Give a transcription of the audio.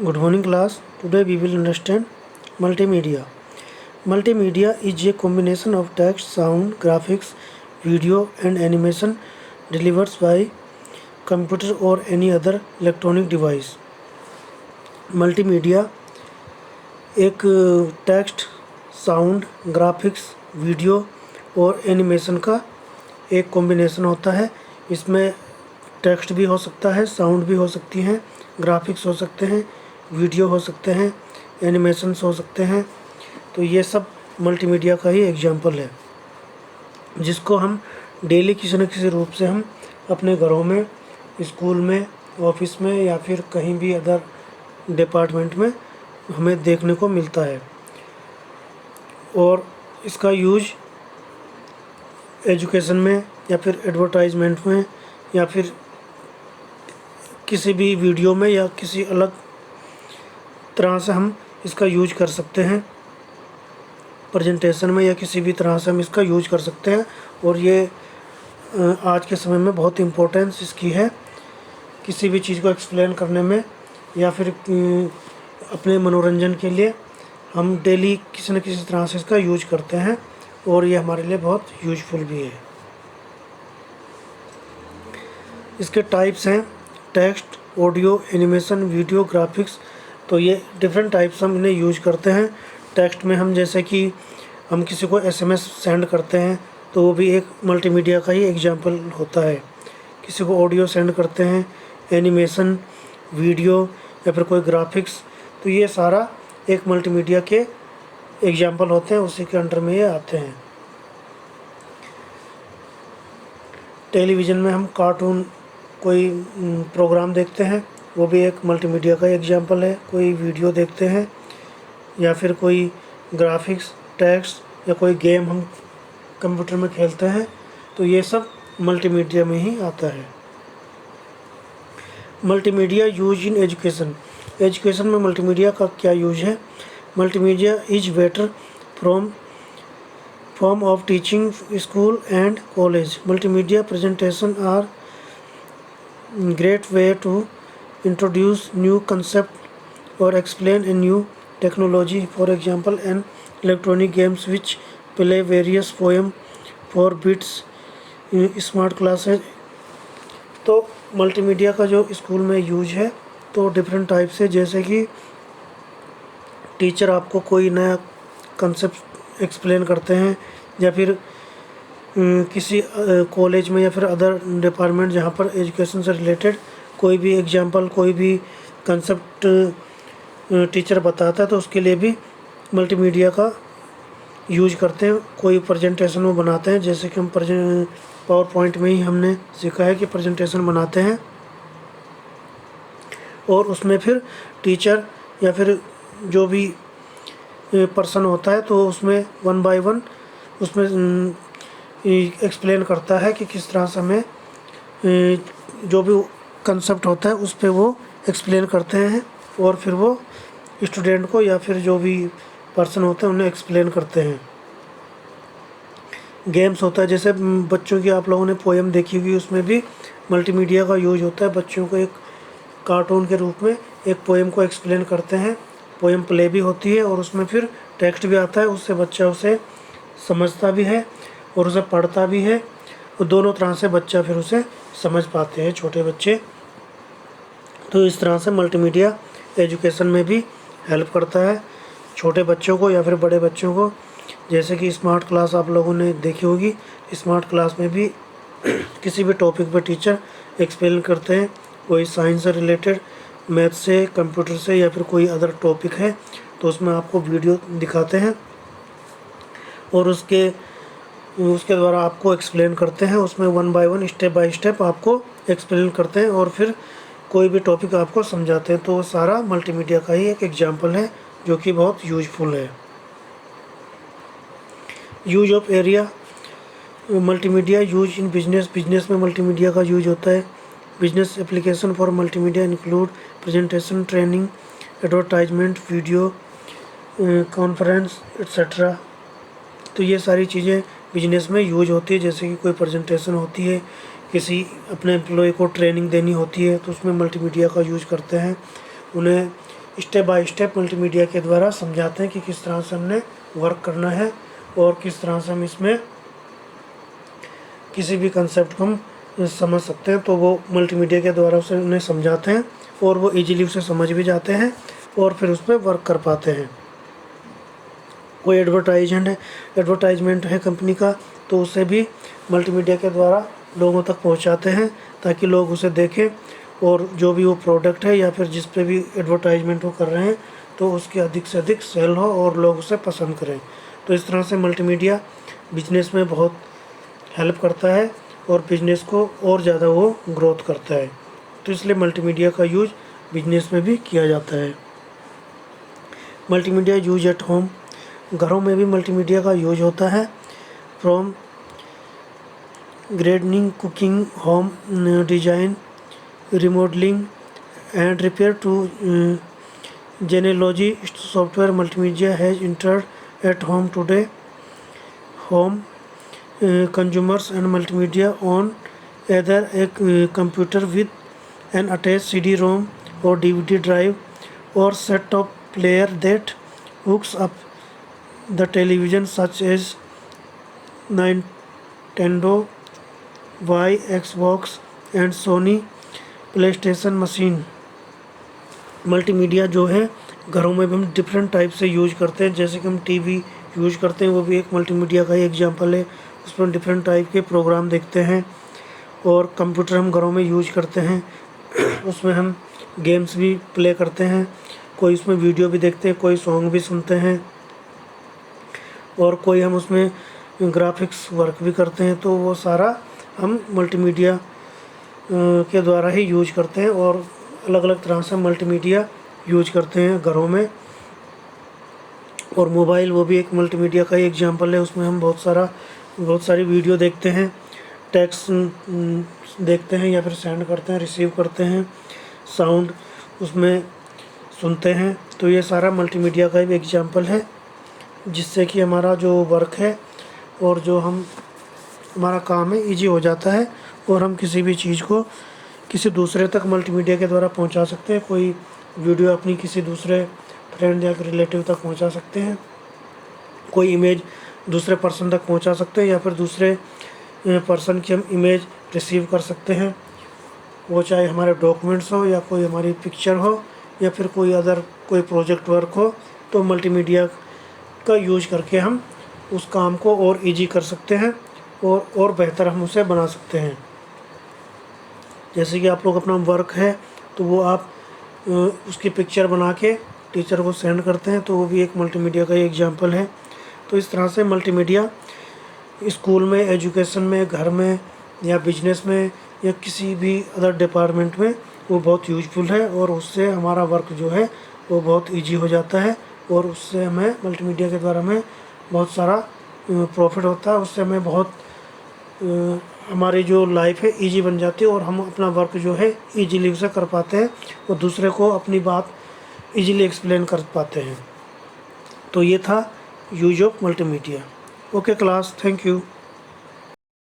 Good morning class. Today we will understand multimedia. Multimedia is a combination of text, sound, graphics, video and animation delivered by computer or any other electronic device. Multimedia एक text, sound, graphics, video और animation का एक combination होता है। इसमें text भी हो सकता है, साउंड भी हो सकती हैं, ग्राफिक्स हो सकते हैं, वीडियो हो सकते हैं, एनिमेशंस हो सकते हैं। तो ये सब मल्टीमीडिया का ही एग्जाम्पल है, जिसको हम डेली किसी न किसी रूप से हम अपने घरों में, स्कूल में, ऑफिस में या फिर कहीं भी अदर डिपार्टमेंट में हमें देखने को मिलता है। और इसका यूज एजुकेशन में या फिर एडवर्टाइजमेंट में या फिर किसी भी वीडियो में या किसी अलग तरह से हम इसका यूज कर सकते हैं। प्रेजेंटेशन में या किसी भी तरह से हम इसका यूज कर सकते हैं। और ये आज के समय में बहुत इम्पोर्टेंस इसकी है, किसी भी चीज़ को एक्सप्लेन करने में या फिर अपने मनोरंजन के लिए हम डेली किसी न किसी तरह से इसका यूज करते हैं और ये हमारे लिए बहुत यूजफुल भी है। इसके टाइप्स हैं text, audio, animation, video, graphics. तो ये डिफरेंट टाइप्स हम इन्हें यूज करते हैं। टेक्स्ट में हम जैसे कि हम किसी को एसएमएस सेंड करते हैं तो वो भी एक मल्टीमीडिया का ही एग्जांपल होता है। किसी को ऑडियो सेंड करते हैं, एनिमेशन, वीडियो या फिर कोई ग्राफिक्स, तो ये सारा एक मल्टीमीडिया के एग्जांपल होते हैं, उसी के अंडर में ये आते हैं। टेलीविज़न में हम कार्टून, कोई प्रोग्राम देखते हैं, वो भी एक मल्टीमीडिया का एग्जांपल है। कोई वीडियो देखते हैं या फिर कोई ग्राफिक्स, टेक्स्ट या कोई गेम हम कंप्यूटर में खेलते हैं, तो ये सब मल्टीमीडिया में ही आता है। Multimedia use in education. Education में मल्टीमीडिया का क्या यूज है? Multimedia is better form of teaching school and college. Multimedia presentation are great way to introduce new concept or explain a new technology. For example, an electronic games which play various poem for bits, smart classes। तो multimedia का जो school में use है तो different type से, जैसे कि teacher आपको कोई नया कंसेप्ट एक्सप्लेन करते हैं या फिर किसी कॉलेज में या फिर अदर डिपार्टमेंट जहाँ पर एजुकेशन से रिलेटेड कोई भी एग्जांपल, कोई भी कंसेप्ट टीचर बताता है तो उसके लिए भी मल्टीमीडिया का यूज करते हैं। कोई प्रेजेंटेशन वो बनाते हैं, जैसे कि हम पावर पॉइंट में ही हमने सीखा है कि प्रेजेंटेशन बनाते हैं और उसमें फिर टीचर या फिर जो भी पर्सन होता है तो उसमें वन बाय वन उसमें एक्सप्लेन करता है कि किस तरह से हमें जो भी कंसेप्ट होता है उस पे वो एक्सप्लेन करते हैं और फिर वो स्टूडेंट को या फिर जो भी पर्सन होते हैं उन्हें एक्सप्लेन करते हैं। गेम्स होता है, जैसे बच्चों की आप लोगों ने पोएम देखी होगी, उसमें भी मल्टीमीडिया का यूज होता है। बच्चों को एक कार्टून के रूप में एक पोएम को एक्सप्लेन करते हैं। पोएम प्ले भी होती है और उसमें फिर टेक्स्ट भी आता है, उससे बच्चा उसे समझता भी है और उसे पढ़ता भी है और दोनों तरह से बच्चा फिर उसे समझ पाते हैं, छोटे बच्चे। तो इस तरह से मल्टीमीडिया एजुकेशन में भी हेल्प करता है छोटे बच्चों को या फिर बड़े बच्चों को। जैसे कि स्मार्ट क्लास आप लोगों ने देखी होगी, स्मार्ट क्लास में भी किसी भी टॉपिक पर टीचर एक्सप्लेन करते हैं, कोई साइंस से रिलेटेड, मैथ से, कंप्यूटर से या फिर कोई अदर टॉपिक है तो उसमें आपको वीडियो दिखाते हैं और उसके द्वारा आपको एक्सप्लेन करते हैं। उसमें one by one, step by step आपको एक्सप्लेन करते हैं और फिर कोई भी टॉपिक आपको समझाते हैं। तो सारा मल्टीमीडिया का ही एक एग्जांपल है जो कि बहुत यूजफुल है। Use of area. Multimedia use in business. Business में मल्टीमीडिया का यूज होता है। Business application for multimedia include presentation, training, advertisement, video conference etcetera. तो ये सारी चीज़ें बिजनेस में यूज होती है। जैसे कि कोई प्रेजेंटेशन होती है, किसी अपने एम्प्लॉय को ट्रेनिंग देनी होती है तो उसमें मल्टीमीडिया का यूज करते हैं। उन्हें स्टेप बाय स्टेप मल्टीमीडिया के द्वारा समझाते हैं कि किस तरह से हमने वर्क करना है और किस तरह से हम इसमें किसी भी कंसेप्ट को हम समझ सकते हैं। तो वो मल्टीमीडिया के द्वारा उसे उन्हें समझाते हैं और वो इजीली उसे समझ भी जाते हैं और फिर उस पर वर्क कर पाते हैं। कोई एडवर्टाइजमेंट है कंपनी का, तो उसे भी मल्टीमीडिया के द्वारा लोगों तक पहुंचाते हैं ताकि लोग उसे देखें और जो भी वो प्रोडक्ट है या फिर जिस पे भी एडवर्टाइजमेंट वो कर रहे हैं तो उसकी अधिक से अधिक सेल हो और लोग उसे पसंद करें। तो इस तरह से मल्टीमीडिया बिजनेस में बहुत हेल्प करता है और बिजनेस को और ज़्यादा वो ग्रोथ करता है। तो इसलिए मल्टीमीडिया का यूज बिजनेस में भी किया जाता है। मल्टीमीडिया यूज एट होम, घरों में भी मल्टीमीडिया का यूज होता है। From gardening, cooking, home design, remodelling and repair to genealogy software, multimedia has entered at home today. Home consumers and multimedia on either a computer with an attached CD-ROM or DVD drive or set-top player that hooks up the television, such as Nintendo Y, Xbox and Sony PlayStation machine। Multimedia जो है घरों में भी हम different type से use करते हैं। जैसे कि हम टीवी यूज करते हैं, वो भी एक मल्टीमीडिया का ही एग्जांपल है। उसमें डिफरेंट टाइप के प्रोग्राम देखते हैं। और कंप्यूटर हम घरों में यूज करते हैं, उसमें हम गेम्स भी प्ले करते हैं, कोई उसमें वीडियो भी देखते हैं, कोई सॉन्ग भी सुनते हैं और कोई हम उसमें ग्राफिक्स वर्क भी करते हैं। तो वो सारा हम मल्टीमीडिया के द्वारा ही यूज करते हैं और अलग अलग तरह से मल्टीमीडिया यूज करते हैं घरों में। और मोबाइल वो भी एक मल्टीमीडिया का ही एग्जांपल है। उसमें हम बहुत सारी वीडियो देखते हैं, टेक्स्ट देखते हैं या फिर सेंड करते हैं, रिसीव करते हैं, साउंड उसमें सुनते हैं। तो ये सारा मल्टीमीडिया का ही एग्जांपल है, जिससे कि हमारा जो वर्क है और जो हमारा काम है ईजी हो जाता है और हम किसी भी चीज़ को किसी दूसरे तक मल्टीमीडिया के द्वारा पहुंचा सकते हैं। कोई वीडियो अपनी किसी दूसरे फ्रेंड या रिलेटिव तक पहुंचा सकते हैं, कोई इमेज दूसरे पर्सन तक पहुंचा सकते हैं या फिर दूसरे पर्सन की हम इमेज रिसीव कर सकते हैं। वो चाहे हमारे डॉक्यूमेंट्स हो या कोई हमारी पिक्चर हो या फिर कोई प्रोजेक्ट वर्क हो, तो मल्टीमीडिया का यूज करके हम उस काम को और ईजी कर सकते हैं और बेहतर हम उसे बना सकते हैं। जैसे कि आप लोग अपना वर्क है तो वो आप उसकी पिक्चर बना के टीचर को सेंड करते हैं, तो वो भी एक मल्टीमीडिया का ही एग्जांपल है। तो इस तरह से मल्टीमीडिया स्कूल में, एजुकेशन में, घर में या बिजनेस में या किसी भी अदर डिपार्टमेंट में वो बहुत यूजफुल है और उससे हमारा वर्क जो है वो बहुत ईजी हो जाता है और उससे हमें मल्टीमीडिया के द्वारा हमें बहुत सारा प्रॉफिट होता है। उससे हमें बहुत हमारी जो लाइफ है ईजी बन जाती है और हम अपना वर्क जो है ईजीली उसे कर पाते हैं और दूसरे को अपनी बात ईजीली एक्सप्लेन कर पाते हैं। तो ये था use of multimedia. Okay class, thank you.